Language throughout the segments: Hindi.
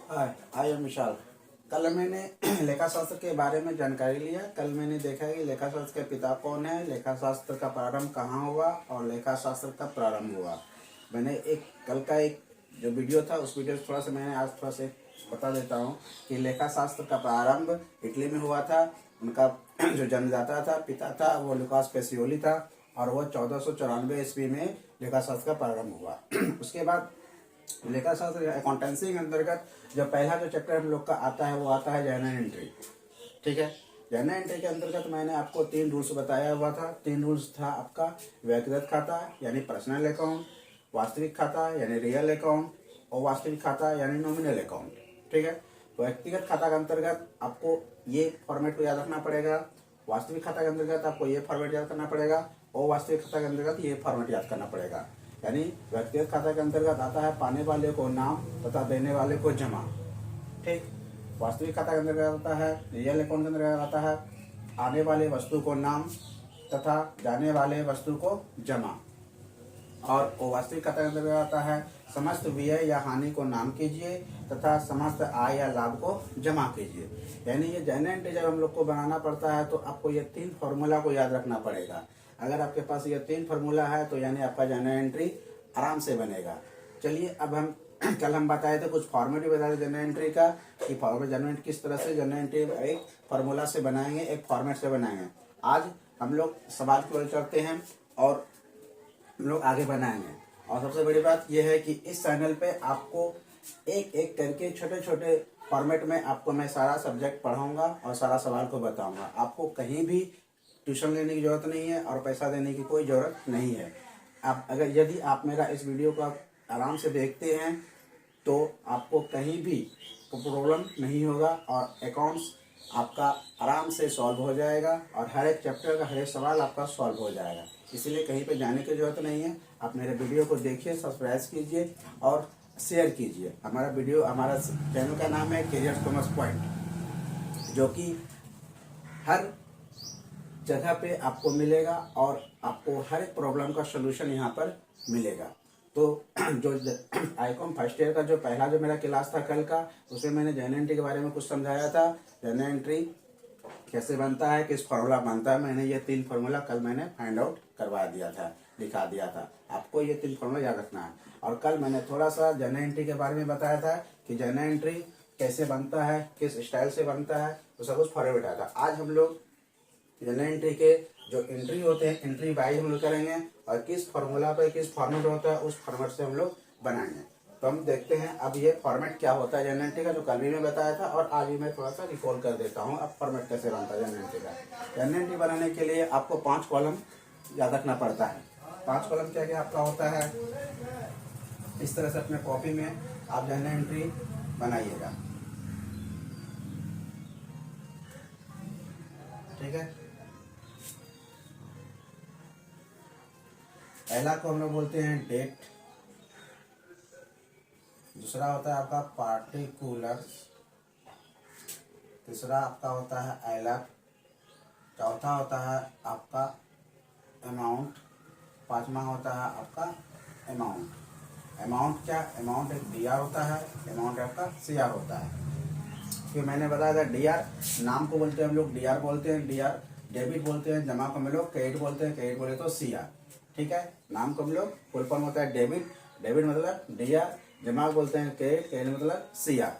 हाय, आई एम विशाल। कल मैंने लेखा शास्त्र के बारे में जानकारी लिया। कल मैंने देखा कि लेखा शास्त्र के पिता कौन है, लेखा शास्त्र का प्रारंभ कहाँ हुआ और लेखा शास्त्र कब प्रारंभ हुआ। मैंने कल का एक जो वीडियो था उस वीडियो से थोड़ा सा मैंने आज थोड़ा सा बता देता हूँ कि लेखा शास्त्र का प्रारंभ इटली में हुआ था। उनका जो जन्मदाता था, पिता था, वो लुकास पेसियोली था और वो 1494 ईस्वी में लेखा शास्त्र का प्रारंभ हुआ। उसके बाद लेखा शास्त्र अकाउंटेंसी के अंतर्गत जो पहला जो चैप्टर हम लोग का आता है वो आता है जर्नल एंट्री। ठीक है, जर्नल एंट्री के अंतर्गत मैंने आपको 3 रूल्स बताया हुआ था। 3 रूल्स था आपका व्यक्तिगत खाता यानी पर्सनल अकाउंट, वास्तविक खाता यानी रियल अकाउंट और वास्तविक खाता यानी नॉमिनल अकाउंट। ठीक है, तो व्यक्तिगत खाता के अंतर्गत आपको ये फॉर्मेट को याद रखना पड़ेगा, वास्तविक खाता के अंतर्गत आपको ये फॉर्मेट याद करना पड़ेगा और वास्तविक खाता के अंतर्गत ये फॉर्मेट याद करना पड़ेगा। यानी व्यक्तिगत खाता के अंतर्गत आता है पाने वाले को नाम तथा देने वाले को जमा। ठीक, वास्तविक खाता के अंतर्गत आता है, रियल अकाउंट के अंतर्गत आता है आने वाले वस्तु को नाम तथा जाने वाले वस्तु को जमा। और वास्तविक खाता के अंतर्गत आता है समस्त व्यय या हानि को नाम कीजिए तथा समस्त आय या लाभ को जमा कीजिए। यानी ये जर्नल एंट्री जब हम लोग को बनाना पड़ता है तो आपको ये 3 फॉर्मूला को याद रखना पड़ेगा। अगर आपके पास ये 3 फॉर्मूला है तो यानी आपका जर्नल एंट्री आराम से बनेगा। चलिए अब हम कल हम बताए थे कुछ फॉर्मेट भी बताए थे जर्नल एंट्री का कि फॉर्मेट जर्नल एंट्री किस तरह से जर्नल एंट्री एक फॉर्मूला से बनाएंगे, एक फॉर्मेट से बनाएंगे। आज हम लोग सवाल की ओर चलते हैं और हम लोग आगे बनाएंगे। और सबसे बड़ी बात यह है कि इस चैनल पे आपको एक एक करके छोटे छोटे फॉर्मेट में आपको मैं सारा सब्जेक्ट पढ़ाऊंगा और सारा सवाल को बताऊंगा। आपको कहीं भी ट्यूशन लेने की जरूरत नहीं है और पैसा देने की कोई जरूरत नहीं है। आप अगर यदि आप मेरा इस वीडियो को आप आराम से देखते हैं तो आपको कहीं भी प्रॉब्लम नहीं होगा और अकाउंट्स आपका आराम से सॉल्व हो जाएगा और हर एक चैप्टर का हर एक सवाल आपका सॉल्व हो जाएगा। इसलिए कहीं पे जाने की जरूरत नहीं है। आप मेरे वीडियो को देखिए, सब्सक्राइब कीजिए और शेयर कीजिए। हमारा चैनल का नाम है करियर कॉमर्स पॉइंट, जो कि हर जगह पे आपको मिलेगा और आपको हर एक प्रॉब्लम का सोल्यूशन यहाँ पर मिलेगा। तो जो आईकॉम फर्स्ट ईयर का जो पहला जो मेरा क्लास था कल का, उसमें मैंने जर्नल एंट्री के बारे में कुछ समझाया था। जर्नल एंट्री कैसे बनता है, किस फार्मूला बनता है, मैंने ये 3 फार्मूला कल मैंने फाइंड आउट करवा दिया था, दिखा दिया था। आपको ये 3 फार्मूला याद रखना है। और कल मैंने थोड़ा सा जर्नल एंट्री के बारे में बताया था कि जर्नल एंट्री कैसे बनता है, किस स्टाइल से बनता है, तो सब कुछ फॉर्मेट बताया था। आज हम लोग जर्नल एंट्री के जो एंट्री होते हैं एंट्री वाइज हम लोग करेंगे और किस फार्मूला पे किस फॉर्मेट होता है उस फॉर्मेट से हम लोग बनाएंगे। तो हम देखते हैं अब ये फॉर्मेट क्या होता है जर्नल एंट्री का, जो कल भी मैं बताया था और आज भी मैं थोड़ा सा रिकॉल कर देता हूँ अब फॉर्मेट कैसे बनता है जर्नल एंट्री का। जर्नल एंट्री बनाने के लिए आपको 5 कॉलम याद रखना पड़ता है। 5 कॉलम क्या क्या आपका होता है, इस तरह से अपने कॉपी में आप जर्नल एंट्री बनाइएगा। ठीक है, पहला को हम लोग बोलते हैं डेट, दूसरा होता है आपका पार्टिकुलर्स, तीसरा आपका होता है आइलर, चौथा होता है आपका अमाउंट, 5वां होता है आपका अमाउंट। अमाउंट क्या, अमाउंट एक डीआर होता है, अमाउंट आपका सीआर होता है। फिर मैंने बताया था डीआर नाम को बोलते हैं हम लोग डीआर बोलते हैं, डीआर डेबिट बोलते हैं, जमा को हम लोग क्रेडिट बोलते हैं, क्रेडिट बोले तो सीआर। ठीक है, नाम को हम लोग फुल फॉर्म होता है डेबिट, डेबिट मतलब डीआर, जमा बोलते हैं क्रेडिट, क्रेडिट मतलब सीआर।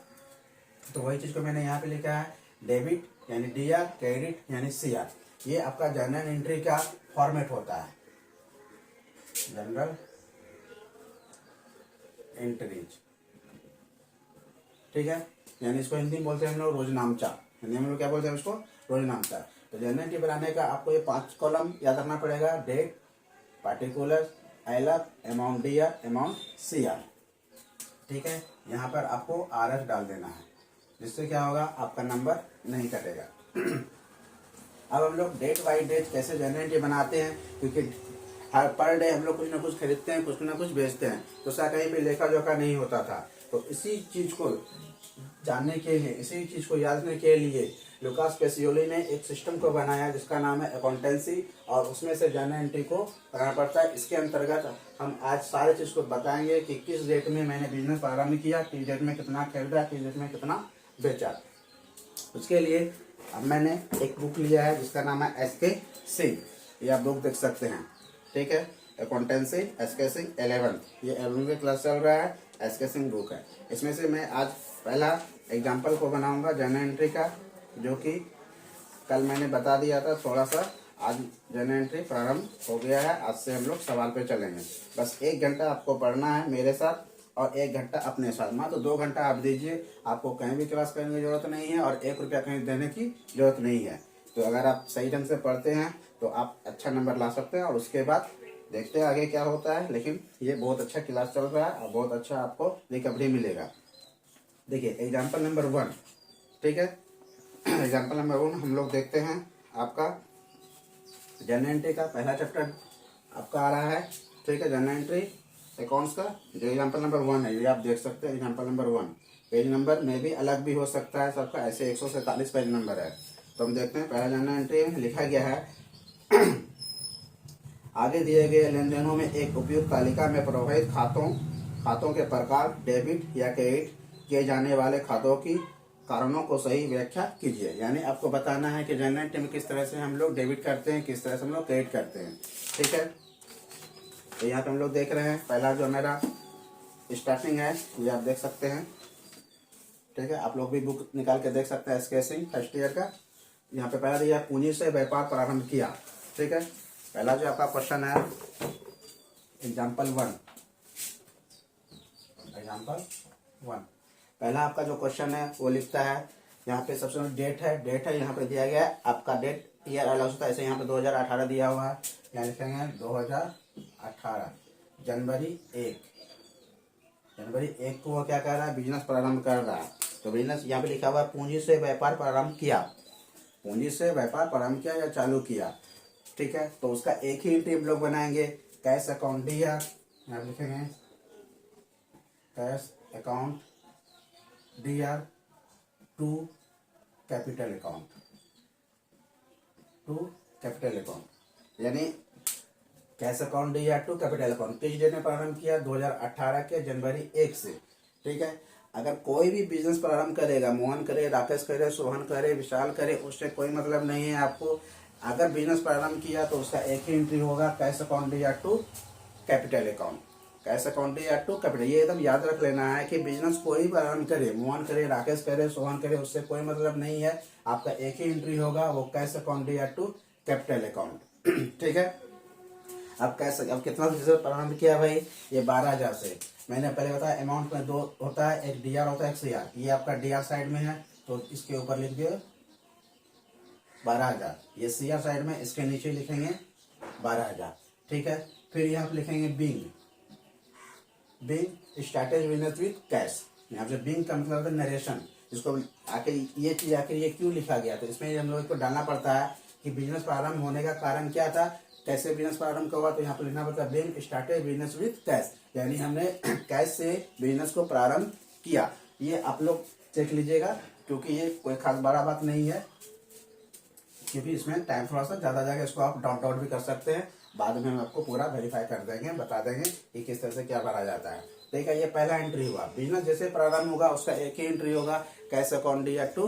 तो वही चीज को मैंने यहाँ पे लिखा है, डेबिट यानी डीआर, क्रेडिट यानी सीआर। ये आपका जर्नल एंट्री का फॉर्मेट होता है, जनरल एंट्रीज। ठीक है, यानी इसको हिंदी में बोलते हैं हम लोग रोजनामचा, हिंदी में हम लोग क्या बोलते हैं उसको, रोजनामचा। तो जर्नल एंट्री बनाने का आपको ये 5 कॉलम याद रखना पड़ेगा, डेट, पार्टिकुलर, आइलर, अमाउंट डीआर, अमाउंट सीआर। ठीक है, यहाँ पर आपको आरएस डाल देना है, जिससे क्या होगा आपका नंबर नहीं कटेगा। अब हम लोग डेट बाई डेट कैसे जर्नल एंट्री बनाते हैं, क्योंकि हर पर डे हम लोग कुछ ना कुछ खरीदते हैं, कुछ ना कुछ बेचते हैं, तो सा कहीं पे लेखा जोखा नहीं होता था। तो इसी चीज को जानने के लिए, इसी चीज को याद करने के लिए लुकास पेसियोली ने एक सिस्टम को बनाया जिसका नाम है अकाउंटेंसी, और उसमें से जर्नल एंट्री को करना पड़ता है। इसके अंतर्गत हम आज सारे चीज को बताएंगे कि किस डेट में मैंने बिजनेस प्रारंभ किया, किस डेट में कितना खरीदा, किस डेट में कितना बेचा। उसके लिए अब मैंने एक बुक लिया है जिसका नाम है एसके सिंह, ये आप बुक देख सकते हैं, ठीक है। अकाउंटेंसी एसके सिंह 11, ये 11वीं क्लास चल रहा है, एसके सिंह बुक है। इसमें से मैं आज पहला एग्जाम्पल को बनाऊंगा जर्नल एंट्री का, जो कि कल मैंने बता दिया था थोड़ा सा। आज जर्नल एंट्री प्रारंभ हो गया है, आज से हम लोग सवाल पे चलेंगे। बस 1 घंटा आपको पढ़ना है मेरे साथ और 1 घंटा अपने साथ, मात्र 2 घंटा आप दीजिए। आपको कहीं भी क्लास करने की जरूरत नहीं है और 1 रुपया कहीं देने की जरूरत नहीं है। तो अगर आप सही ढंग से पढ़ते हैं तो आप अच्छा नंबर ला सकते हैं, और उसके बाद देखते हैं आगे क्या होता है। लेकिन ये बहुत अच्छा क्लास चल रहा है और बहुत अच्छा आपको रिकवरी मिलेगा। देखिए एग्जाम्पल नंबर 1, ठीक है। एग्जाम्पल नंबर 1 हम लोग देखते हैं। आपका जर्नल एंट्री का पहला चैप्टर आपका आ रहा है, ठीक है। जर्नल एंट्री अकाउंट्स का जो एग्जाम्पल नंबर 1 है, ये आप देख सकते हैं। एग्जाम्पल नंबर 1 पेज नंबर में भी अलग भी हो सकता है सबका, ऐसे 147 पेज नंबर है। तो हम देखते हैं पहला जर्नल एंट्री में लिखा गया है आगे दिए गए लेन देनों में एक उपयुक्त तालिका में प्रवाहित खातों के प्रकार, डेबिट या क्रेडिट किए जाने वाले खातों की कारणों को सही व्याख्या कीजिए। यानी आपको बताना है कि जर्नल एंट्री में किस तरह से हम लोग डेबिट करते हैं, किस तरह से हम लोग क्रेडिट करते हैं, ठीक है। तो यहाँ पे हम लोग देख रहे हैं पहला जो मेरा स्टार्टिंग है ये आप देख सकते हैं, ठीक है। आप लोग भी बुक निकाल के देख सकते हैं एसके सिंह फर्स्ट ईयर का। यहाँ पे पहला दिया पूंजी से व्यापार प्रारंभ किया, ठीक है। पहला जो आपका क्वेश्चन है एग्जाम्पल 1, पहला आपका जो क्वेश्चन है वो लिखता है यहाँ पे सबसे डेट है यहाँ पे दिया गया है आपका डेट, ईयर अलग होता है। ऐसे यहाँ पे 2018 दिया हुआ है, यहाँ लिखेंगे 2018 जनवरी 1 को वो क्या कर रहा है, बिजनेस प्रारंभ कर रहा है। तो बिजनेस यहाँ पे लिखा हुआ है पूंजी से व्यापार प्रारंभ किया, पूंजी से व्यापार प्रारंभ किया या चालू किया, ठीक है। तो उसका एक ही एंट्री हम लोग बनाएंगे, कैश अकाउंट दिया, यहाँ लिखेंगे cash account DR to capital account, यानी cash account DR to capital account किस डेट में प्रारंभ किया, 2018 के जनवरी 1 से, ठीक है। अगर कोई भी बिजनेस प्रारंभ करेगा, मोहन करे, राकेश करे, सोहन करे, विशाल करे, उससे कोई मतलब नहीं है आपको। अगर बिजनेस प्रारंभ किया तो उसका एक ही एंट्री होगा, cash account DR to capital account, cash account DR to capital. ये एकदम याद रख लेना है कि बिजनेस कोई प्रारंभ करे, मोहन करे, राकेश करे, सोहन करे, उससे कोई मतलब नहीं है। आपका एक ही एंट्री होगा, वो cash account DR to capital account, ठीक है। अब कितना से प्रारंभ किया भाई, ये 12,000 से। मैंने पहले बताया अमाउंट में 2 होता है, एक DR होता है, एक CR। ये आपका DR साइड में है तो इसके ऊपर लिख दिए 12,000, ये CR साइड में, इसके नीचे लिखेंगे 12,000, ठीक है। फिर यहाँ पे लिखेंगे being started business with cash. यहाँ पे बिंग का मतलब नरेशन, इसको आखिर ये चीज आखिर ये क्यों लिखा गया, तो इसमें हम लोग को डालना पड़ता है कि बिजनेस प्रारंभ होने का कारण क्या था, कैसे बिजनेस प्रारंभ हुआ। तो यहाँ पे लिखना पड़ता है being started business with cash, यानी हमने कैश से बिजनेस को प्रारंभ किया। ये आप लोग देख लीजिएगा क्योंकि ये कोई खास बड़ा बात नहीं है, क्योंकि इसमें टाइम थोड़ा सा ज्यादा जाएगा। इसको आप डाउट भी कर सकते हैं, बाद में हम आपको पूरा वेरीफाई कर देंगे, बता देंगे कि किस तरह से क्या भरा जाता है, ठीक है। ये पहला एंट्री हुआ, बिजनेस जैसे प्रारंभ होगा उसका एक ही एंट्री होगा, cash account DR to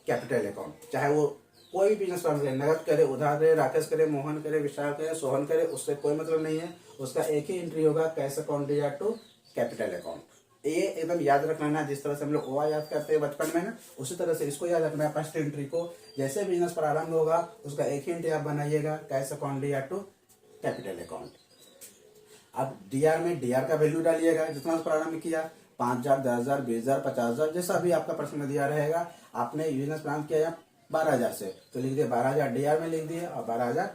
capital account. चाहे वो कोई बिजनेस प्रारंभ करे, नगद करे, उधार करे, राकेश करे, मोहन करे, विशाल करे, सोहन करे, उससे कोई मतलब नहीं है, उसका एक ही एंट्री होगा, cash account DR to capital account. ये एकदम याद रख लेना, जिस तरह से हम लोग ओवा याद करते हैं बचपन में ना, उसी तरह से इसको याद रखना है। फर्स्ट एंट्री को जैसे बिजनेस प्रारंभ होगा उसका एक ही एंट्री आप बनाइएगा, cash account DR to capital account. अब DR में DR का वैल्यू डालिएगा, जितना प्रारंभ किया 5,000, 10,000, 20,000, 50,000, जैसा भी आपका पर्सनल दिया रहेगा। आपने बिजनेस प्रारंभ किया 12,000 से, तो लिख दिए 12,000 DR में लिख दिए और 12,000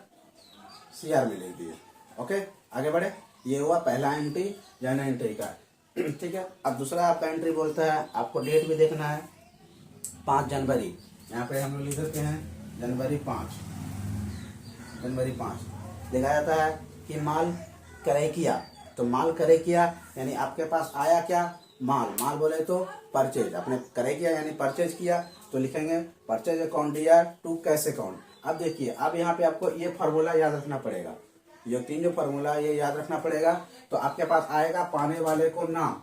CR में लिख दिए, ओके। आगे बढ़े, ये हुआ पहला एंट्री जर्नल एंट्री का, ठीक है। अब दूसरा आपका एंट्री बोलता है आपको डेट भी देखना है, 5 जनवरी। यहाँ पे हम लोग लिख देते हैं जनवरी 5 देखा जाता है कि माल क्रय किया। तो माल क्रय किया यानी आपके पास आया क्या, माल, माल बोले तो परचेज, आपने करे किया यानी परचेज किया तो लिखेंगे purchase account DR to cash account. अब देखिए, अब यहाँ पे आपको ये फार्मूला याद रखना पड़ेगा, ये तीन जो फार्मूला ये याद रखना पड़ेगा। तो आपके पास आएगा पाने वाले को नाम,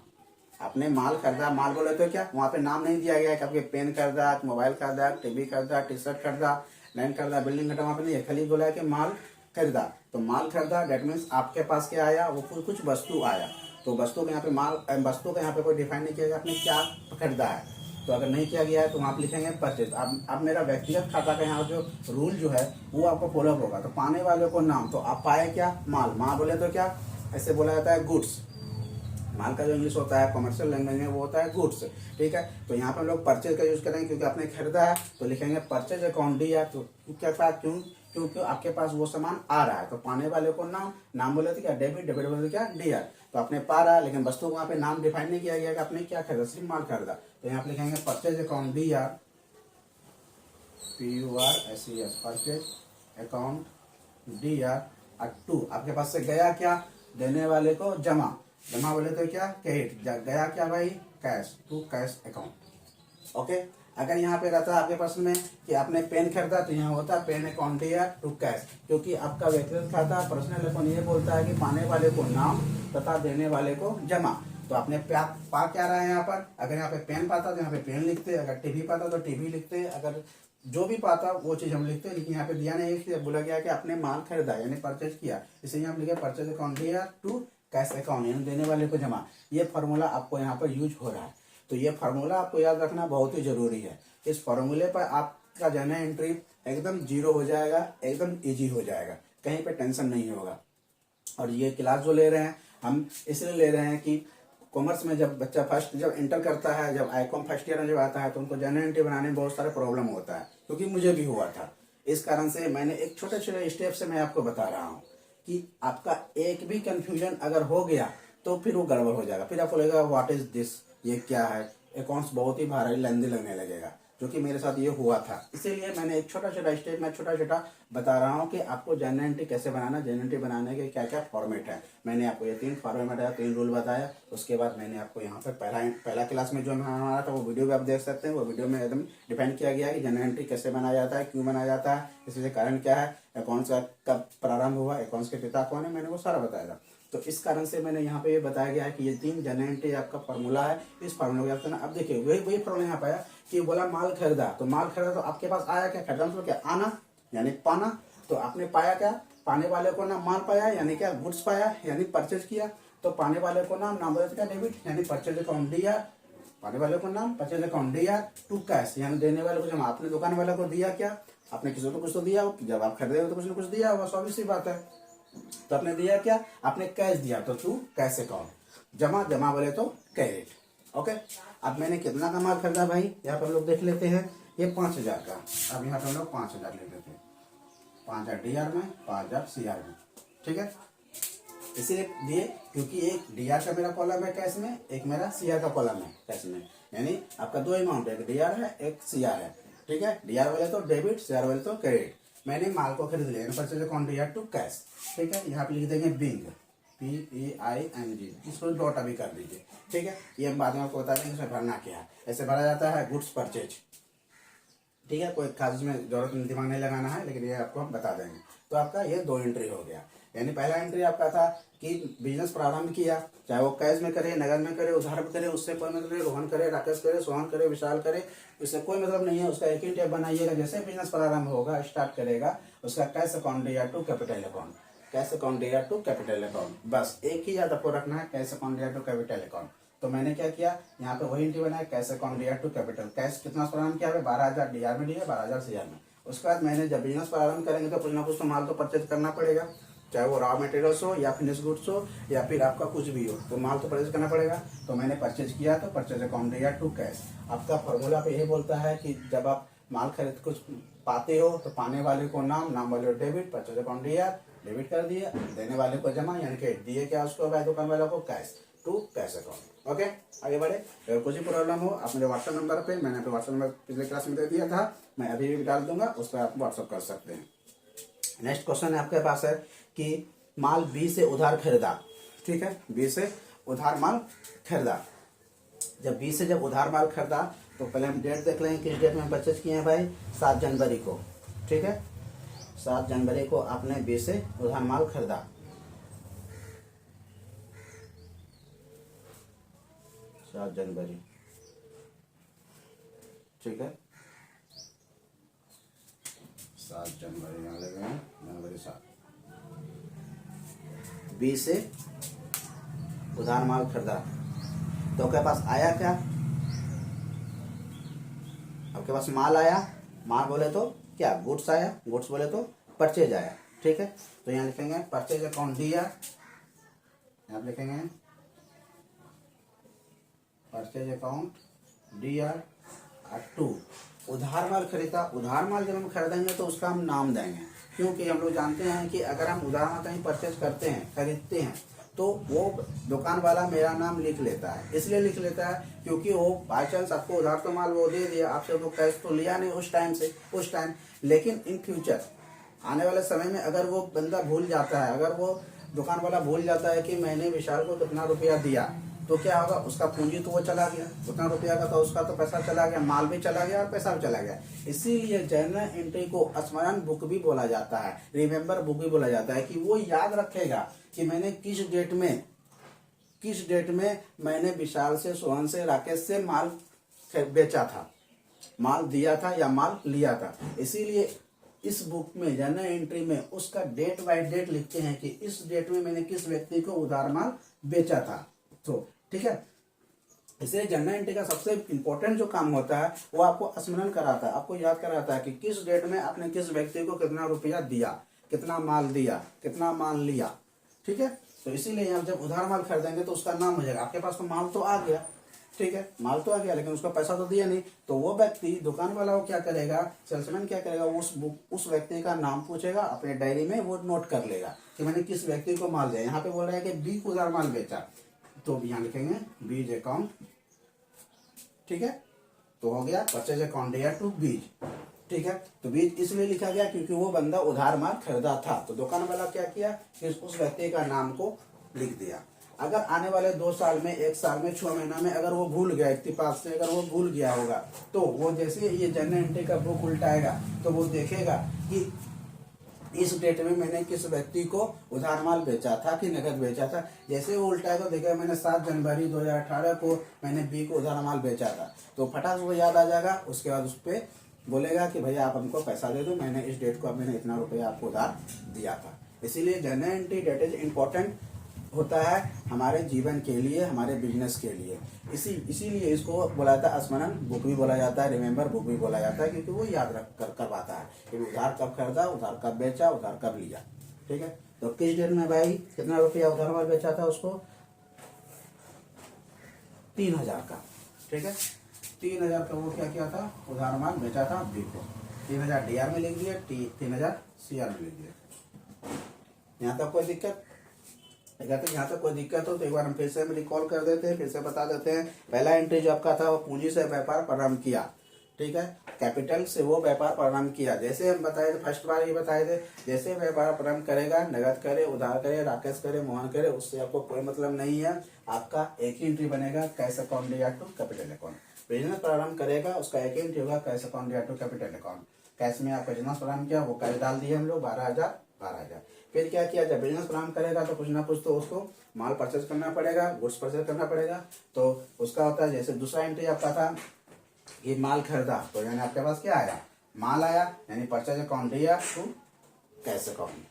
आपने माल खरीदा, माल बोले तो क्या, वहाँ पे नाम नहीं दिया गया है कि आपके पेन खरीदा, मोबाइल खरीदा, टीवी खरीदा, टी शर्ट खरीदा, लैंड खरीदा, बिल्डिंग खरीदा, वहाँ पे नहीं है, खाली बोला है कि माल खरीदा। तो माल खरीदा डेट मीन्स आपके पास क्या आया, वो कुछ वस्तु आया। तो वस्तु के यहाँ पे माल, वस्तु का यहाँ पे कोई डिफाइन नहीं किया गया आपने क्या खरीदा है। तो अगर नहीं किया गया है तो आप लिखेंगे परचेज। अब मेरा व्यक्तिगत खाता का यहाँ जो रूल जो है वो आपको फॉलो होगा। तो पाने वाले को नाम, तो आप पाए क्या, माल, माल बोले तो क्या, ऐसे बोला जाता है गुड्स, माल का जो इंग्लिश होता है कमर्शियल लैंग्वेज में वो होता है गुड्स, ठीक है। तो यहाँ पे हम लोग परचेज का यूज करेंगे क्योंकि आपने खरीदा है, तो लिखेंगे परचेज अकाउंट डी है। तो क्योंकि आपके पास वो सामान आ रहा है। तो पाने वाले को नाम, नाम बोले थे क्या डेबिट, डेबिट बोले क्या डी आर। तो आपने पा रहा है लेकिन वस्तु को वहाँ पे नाम डिफाइन नहीं किया गया कि आपने क्या खरीदा, सिर्फ माल खरीदा। तो यहाँ पे लिखेंगे purchase account D R, PURCES, purchase account D R to, आपके पास से गया क्या, देने वाले को जमा, जमा बोले तो क्या क्रेडिट, गया क्या भाई cash, to cash account. Okay, अगर यहाँ पे रहता है आपके प्रश्न में कि आपने पेन खरीदा तो यहाँ होता है पेन अकाउंट दिया टू कैश, क्योंकि आपका व्यक्तिगत खाता पर्सनल अकाउंट ये बोलता है कि पाने वाले को नाम तथा देने वाले को जमा। तो आपने पा क्या रहा है यहाँ पर, अगर यहाँ पे पेन पाता तो यहाँ पे पेन लिखते, अगर टीवी पाता तो टीवी लिखते, अगर जो भी पाता वो चीज हम लिखते हैं। लेकिन यहाँ पे दिया नहीं, बोला गया कि आपने माल खरीदा यानी परचेज किया, इसलिए हम लिखे परचेज अकाउंट दिया टू कैश अकाउंट यानी देने वाले को जमा। ये फार्मूला आपको यहाँ पर यूज हो रहा है। तो ये फार्मूला आपको याद रखना बहुत ही जरूरी है। इस फार्मूले पर आपका जर्नल एंट्री एकदम जीरो हो जाएगा, एकदम इजी हो जाएगा, कहीं पे टेंशन नहीं होगा। और ये क्लास जो ले रहे हैं हम इसलिए ले रहे हैं कि कॉमर्स में जब बच्चा जब इंटर करता है, जब आईकॉम फर्स्ट ईयर में जब आता है तो उनको जर्नल एंट्री बनाने में बहुत सारे प्रॉब्लम होता है, क्योंकि मुझे भी हुआ था। इस कारण से मैंने एक छोटे छोटे स्टेप से मैं आपको बता रहा हूँ कि आपका एक भी कंफ्यूजन अगर हो गया तो फिर वो गड़बड़ हो जाएगा, फिर आपको लगेगा व्हाट इज दिस, ये क्या है, अकाउंट्स बहुत ही भारी लेंदी लगने लगेगा, जो कि मेरे साथ ये हुआ था। इसीलिए मैंने एक छोटा छोटा स्टेप में छोटा छोटा बता रहा हूँ कि आपको जर्नल एंट्री कैसे बनाना, जर्नल एंट्री बनाने के क्या क्या फॉर्मेट है। मैंने आपको ये 3 फॉर्मेट है, 3 रूल बताया। उसके बाद मैंने आपको यहाँ पर पहला क्लास में जो हमारा था वो वीडियो भी आप देख सकते हैं। वो वीडियो में एकदम डिफाइन किया गया है कि जर्नल एंट्री कैसे बनाया जाता है, क्यों बनाया जाता है, इससे कारण क्या है, अकाउंट्स का कब प्रारंभ हुआ, अकाउंट्स के पिता कौन है, मैंने वो सारा बताया था। तो इस कारण से मैंने यहाँ पे ये बताया गया है कि ये 3 जर्नल एंट्री आपका फार्मूला है। इस फार्मूला को याद करना। अब देखिए वही फार्मूला यहाँ पाया कि बोला माल खरीदा, तो माल खरीदा तो आपके पास आया क्या, खरीदा मतलब क्या, आना यानी पाना। तो आपने पाया क्या, पाने वाले को नाम, माल पाया यानी क्या गुड्स पाया यानी परचेज किया। तो पाने वाले को नाम बोले क्या डेबिट यानी परचेज अकाउंट दिया, पाने वाले को नाम परचेज अकाउंट दिया टू कैश यानी देने वाले को जमा। आपने दुकान वाले को दिया क्या, आपने किसी को कुछ तो दिया, जब आप खरीदे हो तो कुछ ना कुछ दिया होगा, स्वाभाविक सी बात है। तो आपने दिया क्या, आपने कैश दिया तो टू कैश अकाउंट, जमा, जमा बोले तो क्रेडिट। ओके, अब मैंने कितना का माल खरीदा भाई, यहाँ पर हम लोग देख लेते हैं। ये 5000 का, अब यहाँ पर हम लोग 5000 ले लेते हैं, 5000 डीआर में, 5000 सीआर में, ठीक है। इसीलिए दिए क्योंकि एक डीआर का मेरा कॉलम है कैश में, एक मेरा सीआर का कॉलम है कैश में, यानी आपका 2 अमाउंट है, एक डीआर है एक सीआर है, ठीक है। डीआर बोले तो डेबिट, सीआर बोले तो क्रेडिट। मैंने माल को खरीद लिया, purchase account DR to cash, ठीक है। यहाँ पे लिख देंगे बिंग, PAING, इसको डॉट अभी कर दीजिए, ठीक है। ये हम बाद में आपको बता देंगे भरना क्या है। ऐसे भरा जाता है गुड्स परचेज, ठीक है। कोई खास में जरूरत दिमाग नहीं लगाना है, लेकिन ये आपको हम बता देंगे। तो आपका ये 2 एंट्री हो गया। यानी पहला एंट्री आपका था कि बिजनेस प्रारंभ किया, चाहे वो कैश में करे, नगद में करे, उधार में करे, उससे कोई मतलब नहीं, रोहन करे, राकेश करे, सोहन करे, विशाल करे, उससे कोई मतलब नहीं है। उसका एक ही टेप बनाइएगा, जैसे बिजनेस प्रारंभ होगा, स्टार्ट करेगा, उसका cash account DR to capital account, cash account DR to capital account, बस एक ही याद आपको रखना है, cash account DR to capital account. तो मैंने क्या किया, यहाँ पे वही एंट्री बनाया, cash account DR to capital. Cash कितना प्रारंभ किया है, 12000 डीआर में दिया, 12000 सीआर में। उसके बाद मैंने जब बिजनेस प्रारंभ करेंगे तो कुछ ना कुछ तो माल तो परचेज करना पड़ेगा, चाहे वो रॉ मटेरियल्स हो या फिनिश गुड्स हो या फिर आपका कुछ भी हो, तो माल तो परचेज करना पड़ेगा। तो मैंने परचेज किया, तो purchase account DR to cash. आपका फॉर्मूला पे ये बोलता है कि जब आप माल खरीद कुछ पाते हो तो पाने वाले को नाम, नाम वाले को debit, purchase account D R, debit कर दिया, देने वाले को जमा यानी कि दिए क्या उसको दुकान वाले को cash to cash account. Okay, आगे बढ़े। अगर कुछ भी प्रॉब्लम हो आप मेरे व्हाट्सएप नंबर पे, मैंने आपको व्हाट्सएप नंबर पिछले क्लास में दे दिया था, मैं अभी भी डाल दूंगा, उस पर आप व्हाट्सएप कर सकते हैं। नेक्स्ट क्वेश्चन आपके पास है कि माल बी से उधार खरीदा, ठीक है, बी से उधार माल खरीदा, जब बी से जब उधार माल खरीदा तो पहले हम डेट देख लेंगे, किस डेट में परचेज किए हैं भाई, 7 जनवरी को। ठीक है, 7 जनवरी को आपने बी से उधार माल खरीदा। 7 जनवरी, ठीक है, 7 जनवरी यहाँ लगे हैं, जनवरी 7, बी से उधार माल खरीदा। तो आपके पास आया क्या, आपके पास माल आया, माल बोले तो क्या, गुड्स आया, गुड्स बोले तो परचेज आया। ठीक है, तो यहाँ लिखेंगे परचेज अकाउंट दिया, यहाँ लिखेंगे परचेज अकाउंट डीआर 2। उधार माल खरीदा, उधार माल जब हम खरीदेंगे तो उसका हम नाम देंगे, क्योंकि हम लोग जानते हैं कि अगर हम उधार माल कहीं परचेज करते हैं, खरीदते हैं, तो वो दुकान वाला मेरा नाम लिख लेता है। इसलिए लिख लेता है क्योंकि वो बाई चांस आपको उधार तो माल वो दे दिया, आपसे वो कैश तो लिया नहीं उस टाइम, लेकिन इन फ्यूचर आने वाले समय में अगर वो बंदा भूल जाता है, अगर वो दुकान वाला भूल जाता है कि मैंने विशाल को कितना रुपया दिया, तो क्या होगा, उसका पूंजी तो वो चला गया, उतना रुपया का, तो उसका तो पैसा चला गया, माल भी चला गया और पैसा भी चला गया। इसीलिए जर्नल एंट्री को स्मरण बुक भी बोला जाता है, रिमेम्बर बुक भी बोला जाता है, कि वो याद रखेगा कि मैंने किस डेट में मैंने विशाल से, सोहन से, राकेश से माल बेचा था, माल दिया था या माल लिया था। इसीलिए इस बुक में, जर्नल एंट्री में उसका डेट बाय डेट लिखते हैं कि इस डेट में मैंने किस व्यक्ति को उधार माल बेचा था। तो ठीक है, इसलिए जर्नल एंट्री का सबसे इंपॉर्टेंट जो काम होता है वो आपको स्मरण कराता है, आपको याद कराता है कि किस डेट में आपने किस व्यक्ति को कितना रुपया दिया, कितना माल दिया, कितना माल लिया। ठीक है, तो इसीलिए आप जब उधार माल खरीदेंगे तो उसका नाम हो जाएगा। आपके पास तो माल तो आ गया, ठीक है, माल तो आ गया, लेकिन उसका पैसा तो दिया नहीं, तो वो व्यक्ति, दुकान वाला वो क्या करेगा, सेल्समैन क्या करेगा, उस व्यक्ति का नाम पूछेगा, अपने डायरी में वो नोट कर लेगा कि मैंने किस व्यक्ति को माल दिया। यहाँ पे बोल रहा है कि बी को उधार माल बेचा, तो यहाँ लिखेंगे बीज अकाउंट। ठीक है, तो हो गया परचेज अकाउंट या टू बीज। ठीक है, तो बीज इसलिए लिखा गया क्योंकि वो बंदा उधार माल खरीदा था, तो दुकान वाला क्या किया कि उस व्यक्ति का नाम को लिख दिया। अगर आने वाले 2 साल में, 1 साल में, 6 महीना में अगर वो भूल गया, इत्तेफाक से अगर वो भूल गया होगा, तो वो जैसे ये जर्नल एंट्री का बुक उल्टाएगा तो वो देखेगा कि इस डेट में मैंने किस व्यक्ति को उधार माल बेचा था कि नगद बेचा था। जैसे वो उल्टाएगा देखा मैंने 7 जनवरी 2018 को मैंने बी को उधार माल बेचा था, तो फटाक से वो याद आ जाएगा। उसके बाद उस पर बोलेगा कि भैया आप हमको पैसा दे दो, मैंने इस डेट को मैंने इतना रुपया आपको उधार दिया था। इसीलिए journal entry date is important होता है हमारे जीवन के लिए, हमारे बिजनेस के लिए। इसीलिए इसको बोला जाता है स्मरण बुक भी बोला जाता है, रिमेम्बर बुक भी बोला जाता है, क्योंकि वो याद रख कर करवाता है कि उधार कब खरीदा, उधार कब बेचा, उधार कब लिया। ठीक है, तो किस डेट में भाई कितना रुपया उधार माल बेचा था उसको, 3000 का। ठीक है, 3000 का वो क्या किया था, उधार माल बेचा था बी को। 3000 डीआर में लिख दिया, 3000 सीआर में लिख दिया। यहाँ तक कोई दिक्कत? यहाँ तक कोई दिक्कत हो तो एक बार हम फिर से रिकॉल कर देते हैं, फिर से बता देते हैं। पहला एंट्री जो आपका था वो पूंजी से व्यापार प्रारंभ किया। ठीक है, कैपिटल से वो व्यापार प्रारंभ किया। जैसे हम बताए थे, फर्स्ट बार ये बताए थे, जैसे व्यापार प्रारंभ करेगा, नगद करे, उधार करे, राकेश करे, मोहन करे, उससे आपको कोई मतलब नहीं है। आपका एक ही एंट्री बनेगा, कैश अकाउंट या टू कैपिटल अकाउंट। बिजनेस प्रारंभ करेगा, उसका एक ही एंट्री होगा, कैश अकाउंट या टू कैपिटल अकाउंट। कैश में आपका बिजनेस प्रारंभ किया, वो कैश डाल दिए हम लोग 12,000। फिर क्या किया, जब बिजनेस प्रारंभ करेगा तो कुछ ना कुछ तो उसको माल परचेज करना पड़ेगा, गुड्स परचेज करना पड़ेगा। तो उसका होता है, जैसे दूसरा एंट्री आपका था ये माल खरीदा, तो यानी आपके पास क्या आया, माल आया, यानी परचेज अकाउंट दिया टू कैश अकाउंट।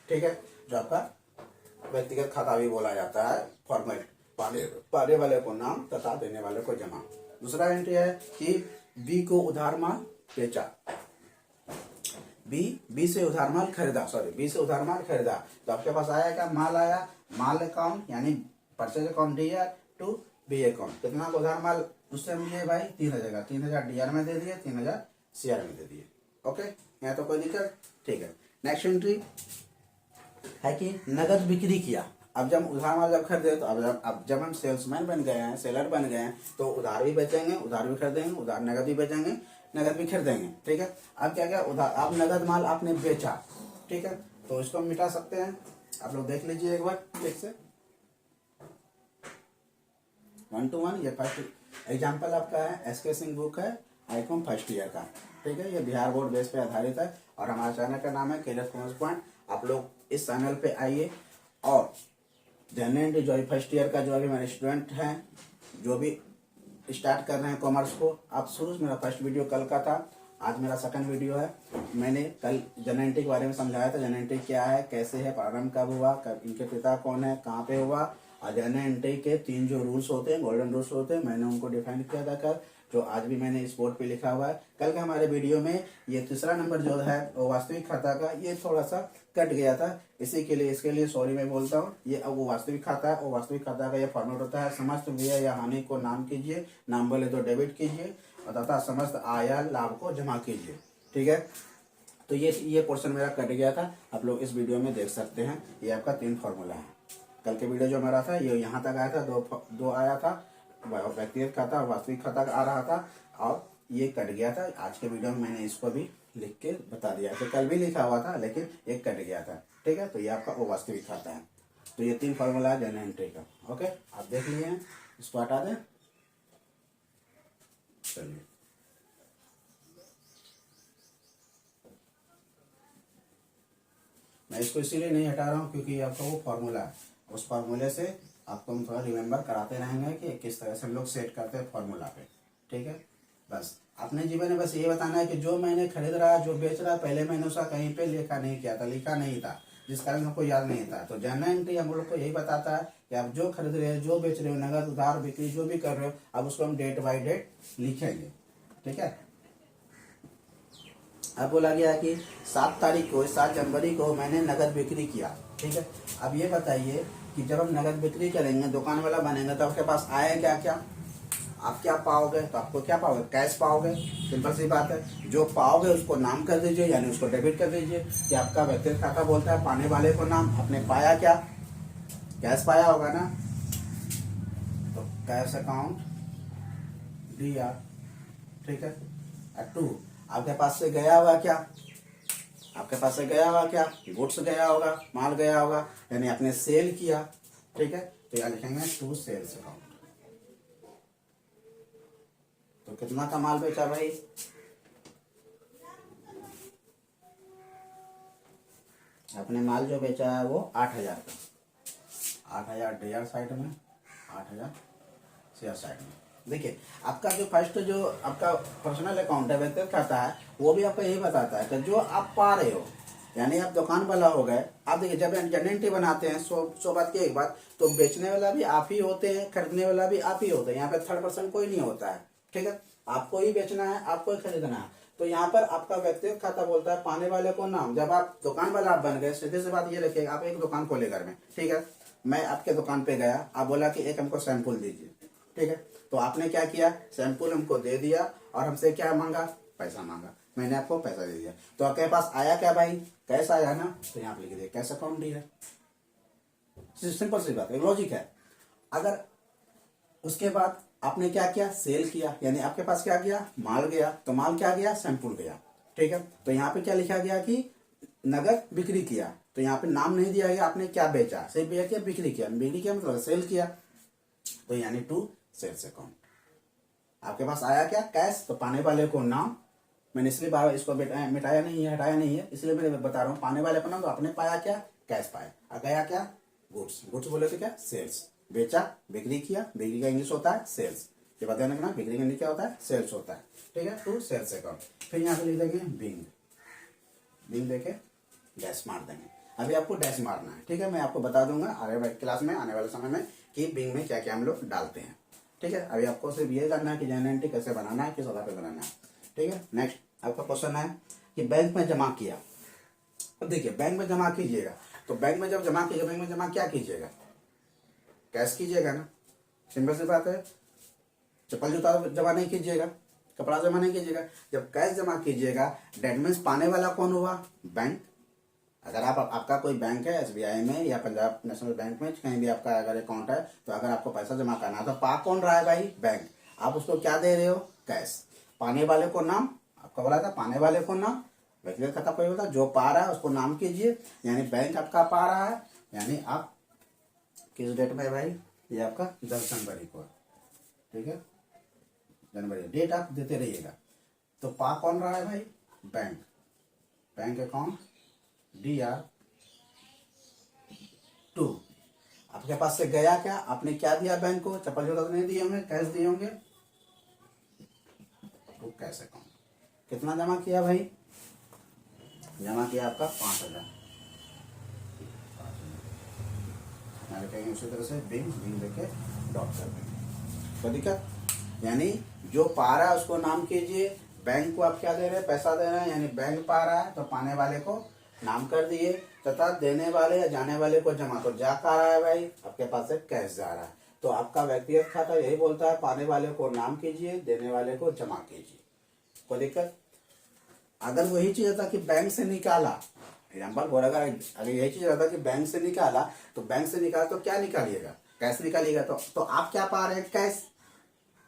ठीक है, जो आपका व्यक्तिगत खाता भी बोला जाता है, फॉर्मेट, पाने वाले को नाम तथा देने वाले को जमा। दूसरा एंट्री है कि बी को उधार माल बेचा, बी से उधार माल खरीदा, बी से उधार माल खरीदा, तो आपके पास आया क्या, माल आया, माल अकाउंट यानी परचेज अकाउंट दिया टू बी अकाउंट। कितना उधार माल उससे मिले भाई, 3000 का, 3000 डीआर में दे दिए, 3000 सीआर में दे दिए। ओके, यहाँ तो कोई दिक्कत? ठीक है, नेक्स्ट एंट्री है कि नगद बिक्री किया। अब जब उधार माल जब खरीदे तो अब जब हम सेल्समैन बन गए हैं, सेलर बन गए हैं, तो उधार भी बेचेंगे, उधार भी खरीदेंगे, उधार नगद भी बेचेंगे, नगद भी खरीदेंगे। ठीक है, अब क्या क्या उधार, अब नगद माल आपने बेचा। ठीक है, तो इसको हम मिटा सकते हैं, आप लोग देख लीजिए एक बार ठीक से, 1 to 1। ये फर्स्ट एग्जाम्पल आपका है एसके सिंह बुक है आईकॉम फर्स्ट ईयर का, ठीक है। ये बिहार बोर्ड बेस पे आधारित है और हमारे चैनल का नाम है कैरियर कॉमर्स पॉइंट। आप लोग इस चैनल पे आइए और जनरल जो फर्स्ट ईयर का जो अभी मेरे स्टूडेंट हैं जो भी स्टार्ट कर रहे हैं कॉमर्स को, आप शुरू मेरा फर्स्ट वीडियो कल का था, आज मेरा सेकंड वीडियो है। मैंने कल जनरल के बारे में समझाया था, जनरल क्या है, कैसे है, प्रारंभ कब हुआ, कब इनके पिता कौन है, कहाँ पे हुआ, और जनरल के 3 जो रूल्स होते हैं, गोल्डन रूल्स होते हैं, मैंने उनको डिफाइन किया था कल, जो आज भी मैंने इस बोर्ड पे लिखा हुआ है। कल के हमारे वीडियो में ये तीसरा नंबर जो है वो वास्तविक खाता का, ये थोड़ा सा कट गया था, इसी के लिए इसके लिए सॉरी मैं बोलता हूँ। ये अब वो वास्तविक खाता है, वो वास्तविक खाता का ये फॉर्मेट होता है, समस्त व्यय या हानि को नाम कीजिए, नाम बोले तो डेबिट कीजिए, तथा समस्त आय या लाभ को जमा कीजिए, ठीक है। तो ये पोर्शन मेरा कट गया था, आप लोग इस वीडियो में देख सकते हैं। ये आपका 3 फॉर्मूला है। कल के वीडियो जो मेरा था ये यहाँ तक आया था, दो आया था, व्यक्तिगत खाता वास्तविक खाता आ रहा था, और ये कट गया था। आज के वीडियो में मैंने इसको भी लिख के बता दिया था, कल भी लिखा हुआ था लेकिन एक कट गया था, ठीक है। तो ये आपका वो वास्तविक खाता है। तो ये 3 फॉर्मूला है जनरल एंट्री का, ओके। आप देख लिए हैं, इसको हटा दें, चलिए। मैं इसको इसीलिए नहीं हटा रहा हूँ क्योंकि आपका वो फॉर्मूला है, उस फॉर्मूले से आपको हम थोड़ा रिमेम्बर कराते रहेंगे कि किस तरह से हम लोग सेट करते हैं फॉर्मूला पे, ठीक है। बस अपने जीवन में बस ये बताना है कि जो मैंने खरीद रहा, जो बेच रहा, पहले मैंने उसका कहीं पे लिखा नहीं किया था, लिखा नहीं था, जिस कारण हमको याद नहीं था। तो जनरल एंट्री हम लोग को यही बताता है कि आप जो खरीद रहे हो, जो बेच रहे हो, नगद उधार बिक्री जो भी कर रहे हो, अब उसको हम डेट बाई डेट लिखेंगे, ठीक है। अब बोला गया कि 7 तारीख को, 7 जनवरी को मैंने नगद बिक्री किया, ठीक है। अब ये बताइए कि जब हम नगद बिक्री करेंगे, दुकान वाला बनेंगे, तो आपके पास आए क्या क्या, आप क्या पाओगे, तो आपको क्या पाओगे, कैश पाओगे, सिंपल सी बात है। जो पाओगे उसको नाम कर दीजिए, यानी उसको डेबिट कर दीजिए, कि आपका व्यक्तिगत खाता बोलता है पाने वाले को नाम, आपने पाया क्या, कैश पाया होगा ना, तो कैश अकाउंट DR, ठीक है। 2 आपके पास से गया होगा क्या, आपके पास से गया होगा क्या, गुड्स गया होगा, माल गया होगा, यानी आपने सेल किया, ठीक है। तो यहाँ लिखेंगे 2 सेल्स अकाउंट। तो कितना का माल बेचा भाई, आपने माल जो बेचा है वो 8,000 का, 8,000 DR साइड में, 8,000 शेयर साइड में। देखिए आपका जो फर्स्ट जो आपका पर्सनल अकाउंट है, व्यक्तिगत खाता है, वो भी आपको यही बताता है कि जो आप पा रहे हो, यानी आप दुकान वाला हो गए। आप देखिए जब जनरल एंट्री बनाते हैं, सौ बात की एक बात, तो बेचने वाला भी आप ही होते हैं, खरीदने वाला भी आप ही होते हैं, यहाँ पे थर्ड पर्सन कोई नहीं होता है, ठीक है। आपको ही बेचना है, आपको ही खरीदना है। तो यहाँ पर आपका व्यक्तिगत खाता बोलता है पाने वाले को नाम। जब आप दुकान वाला आप बन गए, सीधे सी बात ये रखिएगा, आप एक दुकान खोले घर में, ठीक है। मैं आपके दुकान पे गया, आप बोला कि एक हमको सैंपल दीजिए, ठीक है। तो आपने क्या किया, सैंपल हमको दे दिया और हमसे क्या मांगा, पैसा मांगा, मैंने आपको पैसा दे दिया। तो आपके पास आया क्या भाई, कैश आया ना, तो यहाँ पे लिख दिया कैश अकाउंट डी है, सिंपल सी बात है, लॉजिक है। अगर उसके बाद आपने क्या किया, सेल किया, यानी आपके पास क्या गया, माल गया, तो माल क्या गया, सैंपल गया, ठीक है। तो यहाँ पे क्या लिखा गया कि नगद बिक्री किया, तो यहाँ पे नाम नहीं दिया गया आपने क्या बेचा, सिर्फ ये किया बिक्री किया, बिक्री किया मतलब सेल किया, तो यानी 2 सेल्स अकाउंट। आपके पास आया क्या, कैश, तो पाने वाले को नाम, मैंने इसलिए बार इसको मिटाया नहीं है, हटाया नहीं है, इसलिए मैं बता रहा हूँ पाने वाले को नाम। तो आपने पाया क्या, कैश पाया, और गया क्या, गुड्स, गुड्स बोले तो क्या, सेल्स, बेचा, बिक्री किया, बिक्री का इंग्लिश होता है सेल्स, ये बताने का ना, बिक्री का इंग्लिश क्या होता है, सेल्स होता है, ठीक है। 2 सेल्स अकाउंट। फिर यहाँ पे लिख देंगे बिंग, बिंग देके डैश मार देंगे। अभी आपको डैश मारना है, ठीक है। मैं आपको बता दूंगा आने वाले क्लास में, आने वाले समय में, कि बिंग में क्या क्या हम लोग डालते हैं, ठीक है। अभी आपको सिर्फ ये जानना है कि जनरल एंट्री कैसे बनाना है, किस आधार पे बनाना है, ठीक है। नेक्स्ट आपका क्वेश्चन है कि बैंक में जमा किया। अब देखिए बैंक में जमा कीजिएगा, तो बैंक में जब जमा कीजिएगा, बैंक में जमा क्या कीजिएगा, कैश कीजिएगा ना, सिंपल सी बात है। चप्पल जूता जमा नहीं कीजिएगा, कपड़ा जमा नहीं कीजिएगा। जब कैश जमा कीजिएगा, डेट मीन्स पाने वाला कौन हुआ, बैंक। अगर आपका कोई बैंक है SBI में या पंजाब नेशनल बैंक में, कहीं भी आपका अगर अकाउंट है, तो अगर आपको पैसा जमा करना है तो पा कौन रहा है भाई, बैंक। आप उसको क्या दे रहे हो, कैश। पाने वाले को नाम, आपका बोला था पाने वाले को नाम, व्यक्तिगत खाता कोई होता, जो पा रहा है उसको नाम कीजिए, यानी बैंक आपका पा रहा है, यानी आप किस डेट में भाई, ये आपका 10 जनवरी को, ठीक है। जनवरी, डेट आप देते रहिएगा। तो पा कौन रहा है भाई? Bank, bank account DR2। आपके पास से गया क्या? आपने क्या दिया बैंक को? चप्पल जूता तो नहीं दिए होंगे, कैश दिए होंगे, तो कैश अकाउंट। कितना जमा किया भाई? जमा किया आपका 5,000। लिखेंगे उसी तरह से बिंग लेके डॉट कर देंगे, कोई दिक्कत? यानी जो पा रहा है उसको नाम कीजिए, बैंक को आप क्या दे रहे हैं? पैसा दे रहे हैं, यानी बैंक पा रहा है तो पाने वाले को नाम कर दिए, तथा देने वाले या जाने वाले को जमा। तो जा कहाँ रहा है भाई? आपके पास से कैश जा रहा है। तो आपका व्यक्तिगत खाता यही बोलता है, पाने वाले को नाम कीजिए, देने वाले को जमा कीजिए, कोई दिक्कत? अगर वही चीज रहता कि बैंक से निकाला, एग्जाम्पल बोल, अगर यही चीज रहता कि बैंक से निकाला, तो बैंक से निकाला तो क्या निकालिएगा? कैश निकालिएगा। तो आप क्या पा रहे हैं? कैश।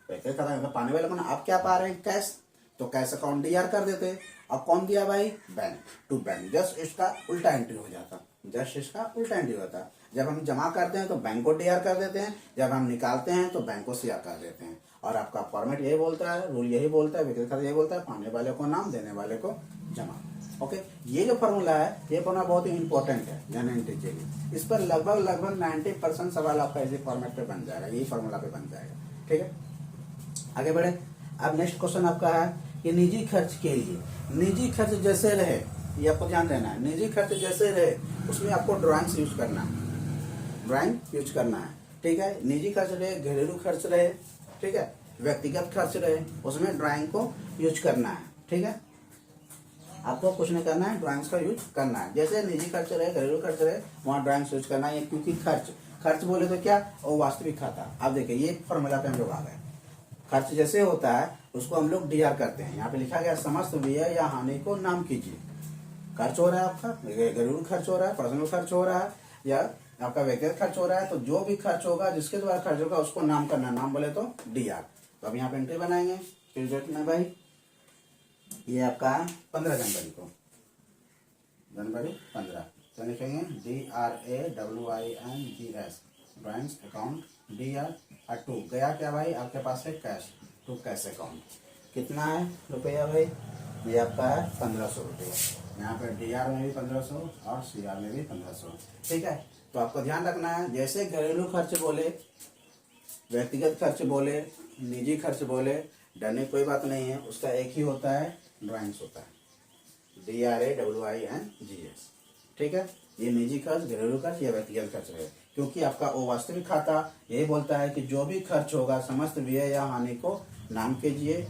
पाने वाले को ना, आप क्या पा रहे हैं? कैश। तो कैश अकाउंट DR कर देते। अब कौन दिया भाई? Bank to bank. जस्ट इसका उल्टा एंट्री हो जाता, जस्ट इसका उल्टा एंट्री होता है। जब हम जमा करते हैं तो बैंक को DR कर देते हैं, जब हम निकालते हैं तो बैंक को CR कर देते हैं। और आपका फॉर्मेट यही बोलता है, रूल यही बोलता है, व्यक्तिगत खाता यही बोलता है, पाने वाले को नाम, देने वाले को जमा। ओके, ये जो फॉर्मूला है, ये फॉर्मूला बहुत ही इंपॉर्टेंट है जनरल एंट्री के लिए। इस पर लगभग 90% सवाल आपका इसी फॉर्मेट पे बन जाएगा, यही फॉर्मूला पे बन जाएगा। ठीक है, आगे बढ़े। अब नेक्स्ट क्वेश्चन आपका है कि निजी खर्च के लिए, निजी खर्च जैसे रहे, ये आपको ध्यान देना है, निजी खर्च जैसे रहे उसमें आपको ड्राइंग्स यूज करना है, ड्राइंग यूज करना है। ठीक है, निजी खर्च रहे, घरेलू खर्च रहे, ठीक है, व्यक्तिगत खर्च रहे, उसमें ड्राइंग को यूज करना है। ठीक है, आपको कुछ नहीं करना है, ड्राइंग्स का यूज करना है। जैसे निजी खर्च रहे, घरेलू खर्च रहे, वहाँ ड्राइंग्स यूज करना है, क्योंकि खर्च बोले तो क्या, और वास्तविक खाता। अब देखिए ये फॉर्मूला पे हम लोग आ गए। खर्च जैसे होता है उसको हम लोग DR करते हैं। यहाँ पे लिखा गया समस्त व्यय या हानि को नाम कीजिए। खर्च हो रहा है आपका, घरेलू खर्च हो रहा है, पर्सनल खर्च हो रहा है, या आपका व्यक्तिगत खर्च हो रहा है, तो जो भी खर्च होगा, जिसके द्वारा खर्च होगा, उसको नाम करना। नाम बोले तो DR। तो अब यहाँ पे एंट्री बनाएंगे किस डेट में भाई? ये आपका 15 जनवरी को, जनवरी 15। तो लिखेंगे DRAWINGS, ड्राइंग्स अकाउंट DR2। गया क्या भाई? आपके पास है कैश, टू कैश अकाउंट। कितना है रुपया भाई? ये आपका है 1500 रुपया। यहाँ पे DR में भी 1500 और CR में भी 1500। ठीक है, तो आपको ध्यान रखना है, जैसे घरेलू खर्च बोले, व्यक्तिगत खर्च बोले, निजी खर्च बोले, डरने कोई बात नहीं है, उसका एक ही होता है, ड्राइंग्स होता है, DRAWINGS। ठीक है, ये निजी खर्च, घरेलू खर्च या व्यक्तिगत खर्च है, क्योंकि आपका वो वास्तविक खाता यही बोलता है कि जो भी खर्च होगा, समस्त व्यय या हानि को नाम कीजिए।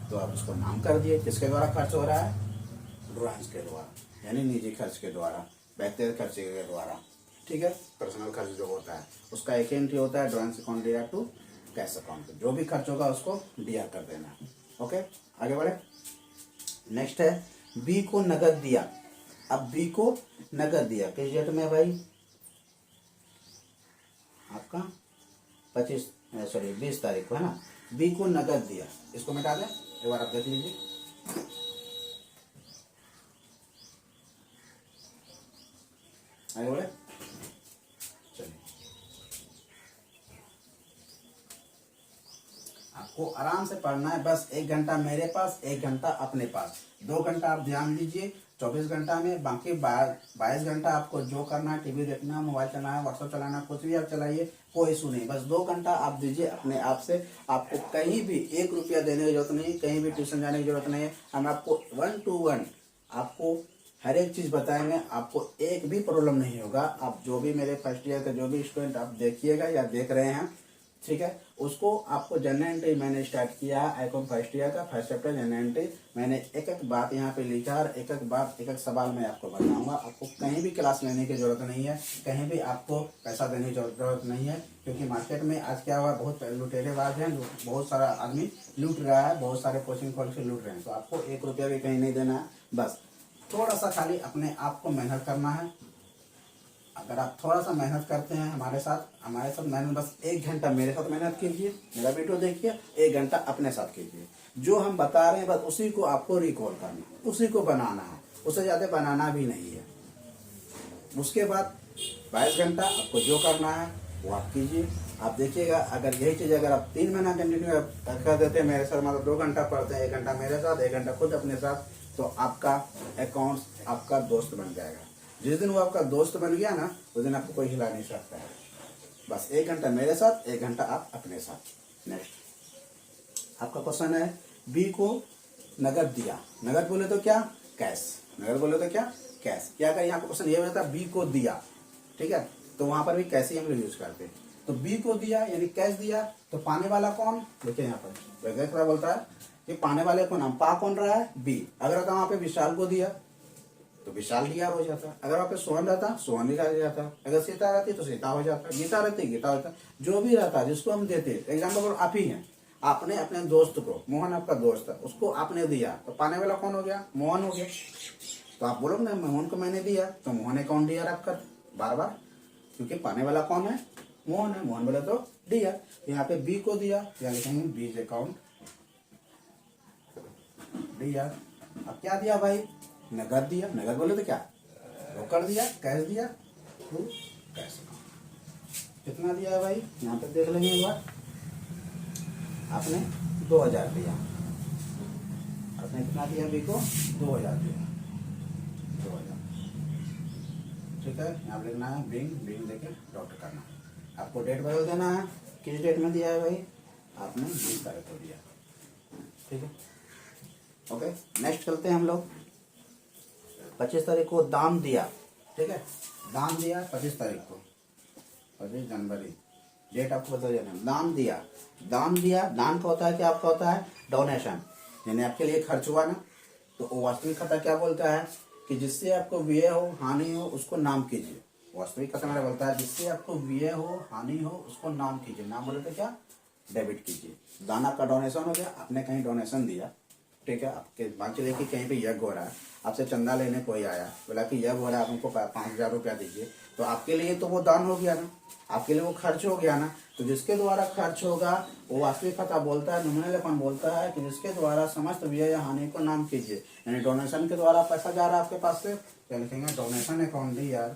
तो आप उसको नाम कर दिए। किसके द्वारा खर्च हो रहा है? ड्राइंग्स के द्वारा, यानी निजी खर्च के द्वारा, व्यक्तिगत खर्च के द्वारा। ठीक है, पर्सनल खर्च जो होता है उसका एक एंट्री होता है, drawings account DR2 cash account. जो भी खर्च होगा उसको DR कर देना। ओके, आगे बढ़े। नेक्स्ट है B को नगद दिया। अब B को नगद दिया किस डेट में भाई? आपका 20 तारीख को है ना। B को नगद दिया, इसको मिटा दें, एक बार आप देख लीजिए। आगे बढ़े, चलिए। आपको आराम से पढ़ना है, बस 1 घंटा मेरे पास, 1 घंटा अपने पास, 2 घंटा आप ध्यान दीजिए 24 घंटा में। बाकी 22 घंटा आपको जो करना है, टीवी देखना, मोबाइल चलाना है, व्हाट्सएप चलाना, कुछ भी आप चलाइए, कोई इशू नहीं। बस 2 घंटा आप दीजिए अपने आप से। आपको कहीं भी 1 रुपया देने की जरूरत नहीं, कहीं भी ट्यूशन जाने की जरूरत नहीं है। हम आपको 1 to 1 आपको हर एक चीज बताएंगे, आपको एक भी प्रॉब्लम नहीं होगा। आप जो भी मेरे फर्स्ट ईयर के जो भी स्टूडेंट आप देखिएगा या देख रहे हैं, ठीक है, उसको आपको जनरल एंट्री मैंने स्टार्ट किया है ICOM फर्स्ट ईयर का, फर्स्ट चैप्टर जनरल एंट्री। मैंने एक एक बात यहाँ पे लिखा और एक एक बात, एक एक सवाल मैं आपको बताऊंगा। आपको कहीं भी क्लास लेने की जरूरत नहीं है, कहीं भी आपको पैसा देने की जरूरत नहीं है, क्योंकि मार्केट में आज क्या हुआ, बहुत लुटेरेबाज हैं, बहुत सारा आदमी लूट रहा है, बहुत सारे कोचिंग खोल के लूट रहे हैं। तो आपको 1 रुपया भी कहीं नहीं देना है, बस थोड़ा सा खाली अपने आप को मेहनत करना है। अगर आप थोड़ा सा मेहनत करते हैं हमारे साथ मेहनत, बस 1 घंटा मेरे साथ मेहनत कीजिए, मेरा वीडियो देखिए, 1 घंटा अपने साथ कीजिए। जो हम बता रहे हैं बस उसी को आपको रिकॉल करना, उसी को बनाना है, उससे ज़्यादा बनाना भी नहीं है। उसके बाद 22 घंटा आपको जो करना है, वो आप कीजिए। आप देखिएगा अगर यही चीज़ अगर आप 3 महीना कंटिन्यू कर देते हैं मेरे साथ, मतलब 2 घंटा पढ़ते हैं, 1 घंटा मेरे साथ, 1 घंटा खुद अपने साथ, तो आपका अकाउंट्स आपका दोस्त बन जाएगा। जिस दिन वो आपका दोस्त बन गया ना, उस दिन आपको कोई हिला नहीं सकता है। बस 1 घंटा मेरे साथ, 1 घंटा आप अपने साथ। नेक्स्ट आपका क्वेश्चन है, बी को नगद दिया। नगद बोले तो क्या? कैश। नगद बोले तो क्या? कैश। क्या अगर यहाँ पर क्वेश्चन ये रहता बी को दिया, ठीक है, तो वहां पर भी कैसे ही हम लोग यूज करते हैं। तो बी को दिया यानी कैश दिया, तो पाने वाला कौन? देखिए यहाँ पर वैज्ञानिक क्या बोलता है कि पाने वाले को नाम पा कौन रहा है? बी। अगर वहां पे विशाल को दिया तो विशाल लिया हो जाता। अगर वहां पे सोहन रहता, सोहन लिया जाता। अगर सीता रहती तो सीता हो जाता, गीता रहती गीता होता। जो भी रहता जिसको हम देते, एग्जाम्पल आप ही हैं, आपने अपने दोस्त को, मोहन आपका दोस्त है, उसको आपने दिया, तो पाने वाला कौन हो गया? मोहन हो गया। तो आप बोलोगे ना मोहन को मैंने दिया, तो मोहन अकाउंट दिया आपका बार बार, क्योंकि पाने वाला कौन है? मोहन है। मोहन बोले तो दिया। यहाँ पे बी को दिया, या लिखेंगे बीज अकाउंट दिया। अब क्या दिया भाई? नगद दिया। नगद बोले तो क्या? रोकड़ दिया, कैश दिया, तो कैश। कितना दिया है भाई? यहाँ पे देख लेंगे एक बार। आपने 2000 दिया। आपने कितना दिया बी को? 2000 दिया। 2000, ठीक है। यहाँ पे लिखना है बिंग, बिंग देके डॉट करना है। आपको डेट बदल देना है। किस डेट में दिया है भाई? आपने 20 तारीख को दिया, ठीक है। ओके, नेक्स्ट चलते हैं हम लोग। 25 तारीख को दाम दिया, ठीक है। दाम दिया 25 तारीख को, 25 जनवरी, डेट आपको बता देना। दाम दिया, दाम दिया, दान का होता है क्या? आपका होता है डोनेशन, यानी आपके लिए खर्च हुआ ना, तो वास्तविक खाता क्या बोलता है कि जिससे आपको व्यय हो, हानि हो, उसको नाम कीजिए। वास्तविक खाता मेरा बोलता है जिससे आपको व्यय हो, हानि हो, उसको नाम कीजिए। नाम बोले तो क्या? डेबिट कीजिए। दान आपका डोनेशन हो गया, आपने कहीं डोनेशन दिया, ठीक है। आपके मान चलिए कि कहीं पे यज्ञ हो रहा है, आपसे चंदा लेने कोई आया, बोला कि यज्ञ हो रहा है, हमको 5000 रुपया दीजिए, तो आपके लिए तो वो दान हो गया ना, आपके लिए वो खर्च हो गया ना। तो जिसके द्वारा खर्च होगा वो वास्तविक खाता बोलता है, नॉमिनल अकाउंट बोलता है कि जिसके द्वारा समस्त व्यय या हानि को नाम कीजिए। यानी डोनेशन के द्वारा पैसा जा रहा है आपके पास से, क्या लिखेंगे? डोनेशन अकाउंट दी यार,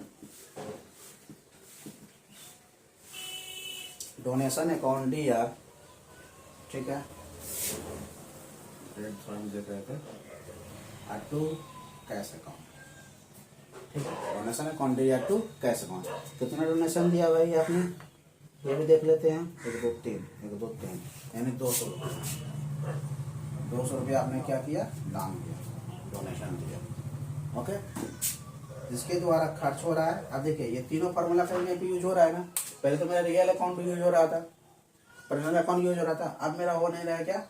डोनेशन अकाउंट दी यार, ठीक है। टू कैश अकाउंट, ठीक है। डोनेशन अकाउंट दिया टू कैश अकाउंट। कितना डोनेशन दिया भाई आपने? ये भी देख लेते हैं। 1 2 3, 1 2 3, यानी 200 रुपये। 200 रुपये आपने क्या किया? दान दिया, डोनेशन दिया। ओके, जिसके द्वारा खर्च हो रहा है। अब देखिए ये तीनों फार्मूला कहीं पे यूज हो रहा है ना। पहले तो मेरा रियल अकाउंट भी यूज हो रहा था, पर्सनल अकाउंट यूज हो रहा था। अब मेरा हो नहीं रहा है क्या?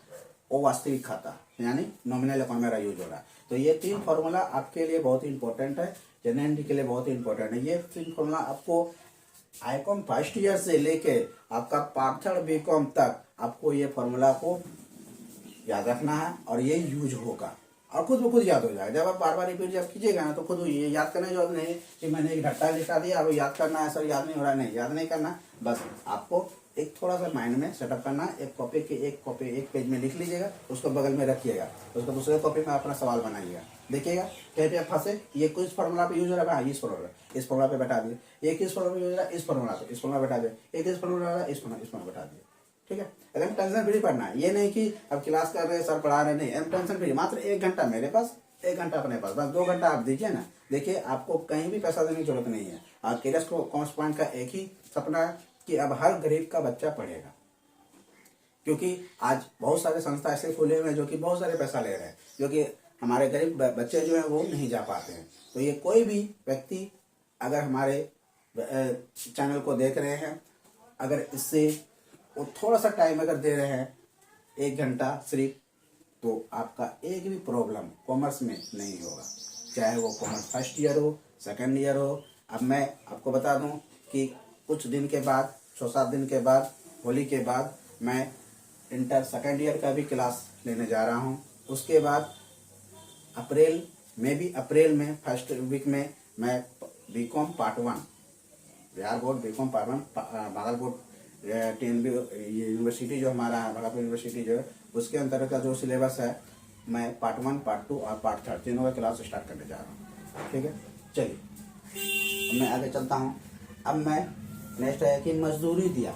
वो वास्तविक खाता, यानी नॉमिनल अकाउंट मेरा यूज हो रहा है। तो ये 3 फार्मूला आपके लिए बहुत ही इंपॉर्टेंट है, जनरल एंट्री के लिए बहुत ही इंपॉर्टेंट है। ये 3 फार्मूला आपको आईकॉम फर्स्ट ईयर से लेके आपका पार्ट 3 बीकॉम तक आपको ये फार्मूला को याद रखना है, और ये यूज होगा और खुद ब खुद याद हो जाएगा। जब आप बार बार रिपीट जब कीजिएगा ना, तो खुद ये याद करने की जरूरत नहीं कि मैंने एक ढट्टा लिखा दिया अब याद करना है, सर याद नहीं हो रहा। नहीं, याद नहीं करना, बस आपको एक थोड़ा सा माइंड में सेटअप करना है। एक पेज में लिख लीजिएगा, उसको बगल में रखिएगा, उसको दूसरे कॉपी में अपना सवाल बनाइएगा। देखिएगा कहीं पे फंसे, ये कुछ फॉर्मूला पे यूज हो रहा है, इस फॉर्मूला पे बैठा दिए। एक इस फॉर्मूला पे यूज हो रहा है, इस फॉर्मूला बैठा दिए। एक इस फॉर्मूला रहा है, इस फॉर्मूला बैठा दिए, ठीक है। एकदम टेंशन फ्री पढ़ना है। ये नहीं कि अब क्लास कर रहे हैं, सर पढ़ा रहे, नहीं, एकदम टेंशन फ्री। मात्र 1 घंटा मेरे पास, 1 घंटा अपने पास, बस 2 घंटा आप दीजिए ना। देखिए आपको कहीं भी पैसा देने की जरूरत नहीं है। और केरस को कॉमर्स पॉइंट का एक ही सपना है कि अब हर गरीब का बच्चा पढ़ेगा, क्योंकि आज बहुत सारे संस्था ऐसे खुले हुए हैं जो कि बहुत सारे पैसा ले रहे हैं, जो कि हमारे गरीब बच्चे जो हैं वो नहीं जा पाते हैं। तो ये कोई भी व्यक्ति अगर हमारे चैनल को देख रहे हैं, अगर इससे वो थोड़ा सा टाइम अगर दे रहे हैं, 1 घंटा सिर्फ, तो आपका एक भी प्रॉब्लम कॉमर्स में नहीं होगा, चाहे वो कॉमर्स फर्स्ट ईयर हो, सेकंड ईयर हो। अब मैं आपको बता दूं कि कुछ दिन के बाद, 6-7 दिन के बाद, होली के बाद, मैं इंटर सेकंड ईयर का भी क्लास लेने जा रहा हूं। उसके बाद अप्रैल में फर्स्ट वीक में मैं BCom part 1, Bihar board BCom part 1, Bhagalpur TNB university जो हमारा है, भागलपुर यूनिवर्सिटी जो है, उसके अंतर्गत जो सिलेबस है, मैं पार्ट 1, पार्ट 2 और पार्ट 3 तीनों का क्लास स्टार्ट करने जा रहा हूँ, ठीक है। चलिए अब मैं आगे चलता हूँ। अब मैं नेक्स्ट है कि मजदूरी दिया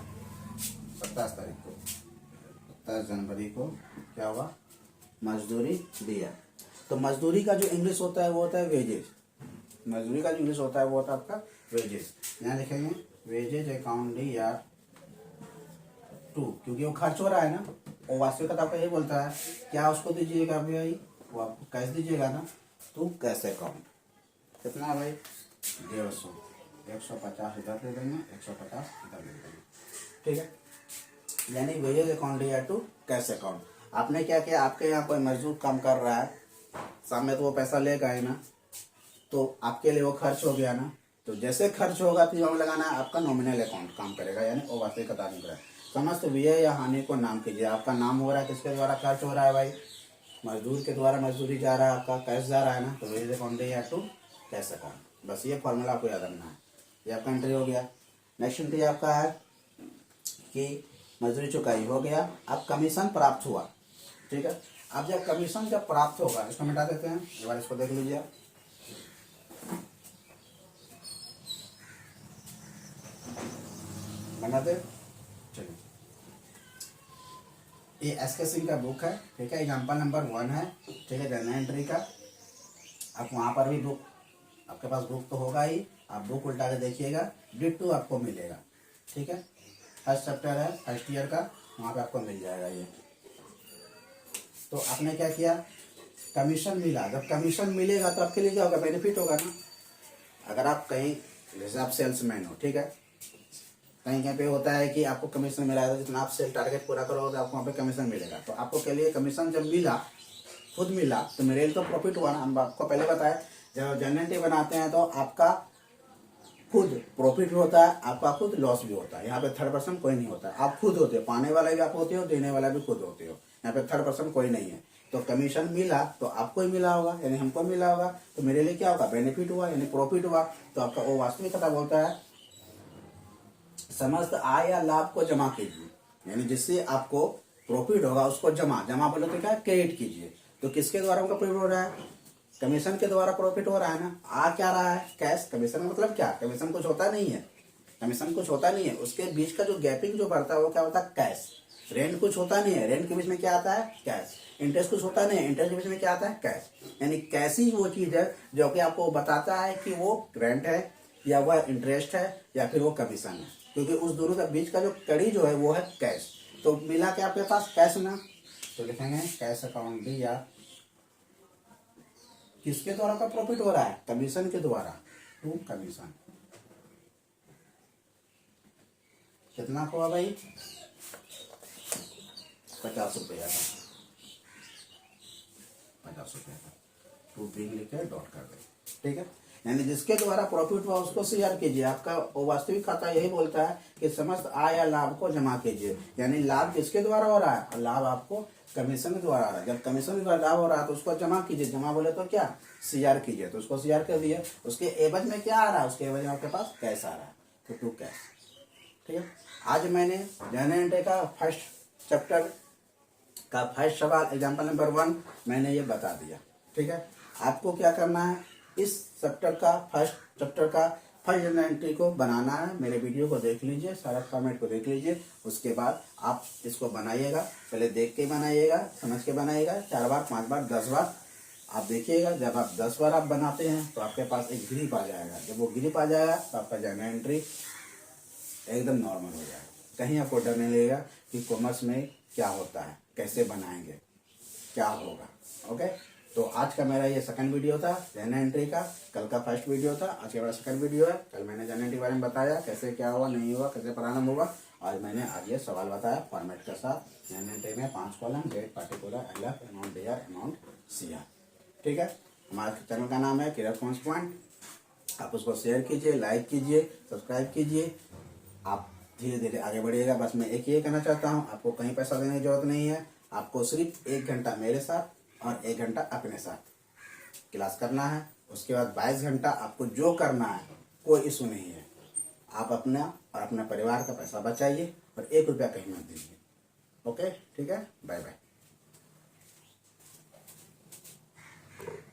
27 तारीख को, 27 जनवरी को क्या हुआ, मजदूरी दिया। तो मजदूरी का जो इंग्लिश होता है वो होता है वेजेस। मजदूरी का जो इंग्लिश होता है वो होता है आपका वेजेस। यहाँ लिखेंगे वेजेज अकाउंट डी या टू, क्योंकि वो खर्च हो रहा है ना, और वास्तविकता आपका ये बोलता है क्या उसको दीजिएगा भाई, वो आपको कैश दीजिएगा ना, तो कैश अकाउंट कितना भाई 150, 150 इधर दे देंगे, 150 इधर दे देंगे, ठीक है। यानी वेजेज अकाउंट या टू कैश अकाउंट। आपने क्या किया, आपके यहाँ कोई मजदूर काम कर रहा है, सामने तो वो पैसा लेगा ही ना, तो आपके लिए वो खर्च हो गया ना, तो जैसे खर्च होगा तो यहाँ लगाना है आपका नॉमिनल अकाउंट काम करेगा, यानी वो वास्तविकता नहीं करेगा। समस्त व्यय या हानि को नाम कीजिए। आपका नाम हो रहा है, किसके द्वारा खर्च हो रहा है भाई, मजदूर के द्वारा मजदूरी जा रहा है, आपका कैश जा रहा है ना, तो वेजेज अकाउंट या टू कैश अकाउंट। बस ये फॉर्मूला आपको याद रखना है। ये आपका एंट्री हो गया। नेक्स्ट एंट्री आपका है कि मजदूरी चुकाई हो गया, अब कमीशन प्राप्त हुआ, ठीक है। अब जब कमीशन जब प्राप्त होगा, इसको मिटा देते हैं, एक बार इसको देख लीजिए। बना दे, चलिए। ये एस के सिंह का बुक है, ठीक है, एग्जाम्पल नंबर 1 है, ठीक है, जनरल एंट्री का। आप वहाँ पर भी बुक, आपके पास बुक तो होगा ही, आप बुक उल्टा के देखिएगा, डिट्टो आपको मिलेगा, ठीक है। फर्स्ट चैप्टर है फर्स्ट ईयर का, वहाँ पे आपको मिल जाएगा ये। तो आपने क्या किया, कमीशन मिला, जब कमीशन मिलेगा तो आपके लिए क्या होगा, बेनिफिट होगा ना। अगर आप कहीं, जैसे आप सेल्समैन हो, ठीक है, कहीं कहीं पे होता है कि आपको कमीशन मिला है, तो जितना आप सेल टारगेट पूरा करोगे आपको वहाँ पे कमीशन मिलेगा। तो आपको के लिए कमीशन जब मिला, खुद मिला, तो मेरे लिए तो प्रॉफिट हुआ ना। हम आपको पहले बताया, जब जनरल बनाते हैं तो आपका खुद प्रॉफिट भी होता है, आपका खुद लॉस भी होता है। यहाँ पे थर्ड पर्सन कोई नहीं होता, आप खुद होते हो, पाने वाला भी आप होते हो, देने वाला भी खुद होते हो, यहाँ पे थर्ड पर्सन कोई नहीं है। तो कमीशन मिला तो आपको ही मिला होगा, यानी हमको मिला होगा, तो मेरे लिए क्या होगा, बेनिफिट हुआ, यानी प्रॉफिट हुआ। तो आपका वो वास्तविकता बोलता है समस्त आय या लाभ को जमा कीजिए, यानी जिससे आपको प्रॉफिट होगा उसको जमा, जमा बोले तो क्या है, क्रेडिट कीजिए। तो किसके द्वारा उनका प्रॉफिट हो रहा है, कमीशन के द्वारा प्रॉफिट हो रहा है ना। आ क्या रहा है, कैश। कमीशन का मतलब क्या, कमीशन कुछ होता नहीं है, कमीशन कुछ होता नहीं है, उसके बीच का जो गैपिंग जो बढ़ता है वो क्या होता है, कैश। रेंट कुछ होता नहीं है, रेंट के बीच में क्या आता है, कैश। इंटरेस्ट कुछ होता नहीं है, इंटरेस्ट के बीच में क्या आता है, कैश। यानी कैश ही वो चीज है जो कि आपको बताता है कि वो रेंट है या वह इंटरेस्ट है या फिर वो कमीशन है, क्योंकि उस दोनों के बीच का जो कड़ी जो है वो है कैश। तो मिला के आपके पास कैश ना, तो लिखेंगे कैश अकाउंट भी, या किसके द्वारा का प्रॉफिट हो रहा है, कमीशन के द्वारा, टू कमीशन। कितना हुआ भाई, 50 रुपया का, 50 रुपया का, टू बिग लिखे डॉट कर दे, ठीक है। यानी जिसके द्वारा प्रॉफिट हुआ उसको शेयर कीजिए। आपका वास्तविक खाता यही बोलता है कि समस्त आय या लाभ को जमा कीजिए, यानी लाभ किसके द्वारा हो रहा है, और लाभ आपको कमीशन के द्वारा आ रहा है। जब कमीशन के द्वारा लाभ हो रहा है तो उसको जमा कीजिए, जमा बोले तो क्या, शेयर कीजिए, तो उसको शेयर कर दिए। उसके एवज में क्या आ रहा है, उसके एवज में आपके पास कैश आ रहा है, तो टू कैश, ठीक है। आज मैंने जनरल एंट्री का फर्स्ट चैप्टर का फर्स्ट सवाल एग्जाम्पल नंबर 1 मैंने ये बता दिया, ठीक है। आपको क्या करना है, इस चैप्टर का फर्स्ट जनरल एंट्री को बनाना है। मेरे वीडियो को देख लीजिए, सारा फॉर्मेट को देख लीजिए, उसके बाद आप इसको बनाइएगा। पहले देख के बनाइएगा, समझ के बनाइएगा, 4 बार 5 बार 10 बार आप देखिएगा। जब आप 10 बार आप बनाते हैं तो आपके पास एक ग्रिप आ जाएगा। जब वो ग्रिप आ जाएगा तो आपका जनरल एंट्री एकदम नॉर्मल हो जाएगा। कहीं आपको डर नहीं लगेगा कि कॉमर्स में क्या होता है, कैसे बनाएंगे, क्या होगा। ओके, तो आज का मेरा ये सेकंड वीडियो था जनरल एंट्री का। कल का फर्स्ट वीडियो था, आज का मेरा सेकंड वीडियो है। कल मैंने जनरल एंट्री के बारे में बताया, कैसे क्या हुआ, नहीं हुआ, कैसे प्रारंभ हुआ। आज मैंने ये सवाल बताया फॉर्मेट के साथ। जनरल एंट्री में 5 column, date, particular, LF, amount ईयर, अमाउंट सीआर, ठीक है। हमारे चैनल का नाम है करियर कॉमर्स पॉइंट। आप उसको शेयर कीजिए, लाइक कीजिए, सब्सक्राइब कीजिए। आप धीरे धीरे आगे बढ़िएगा। बस मैं एक ये कहना चाहता हूँ, आपको कहीं पैसा देने की जरूरत नहीं है। आपको सिर्फ 1 घंटा मेरे साथ और 1 घंटा अपने साथ क्लास करना है। उसके बाद 22 घंटा आपको जो करना है, कोई इशू नहीं है। आप अपना और अपने परिवार का पैसा बचाइए और 1 रुपया कहीं मत दीजिए। ओके, ठीक है, बाय बाय।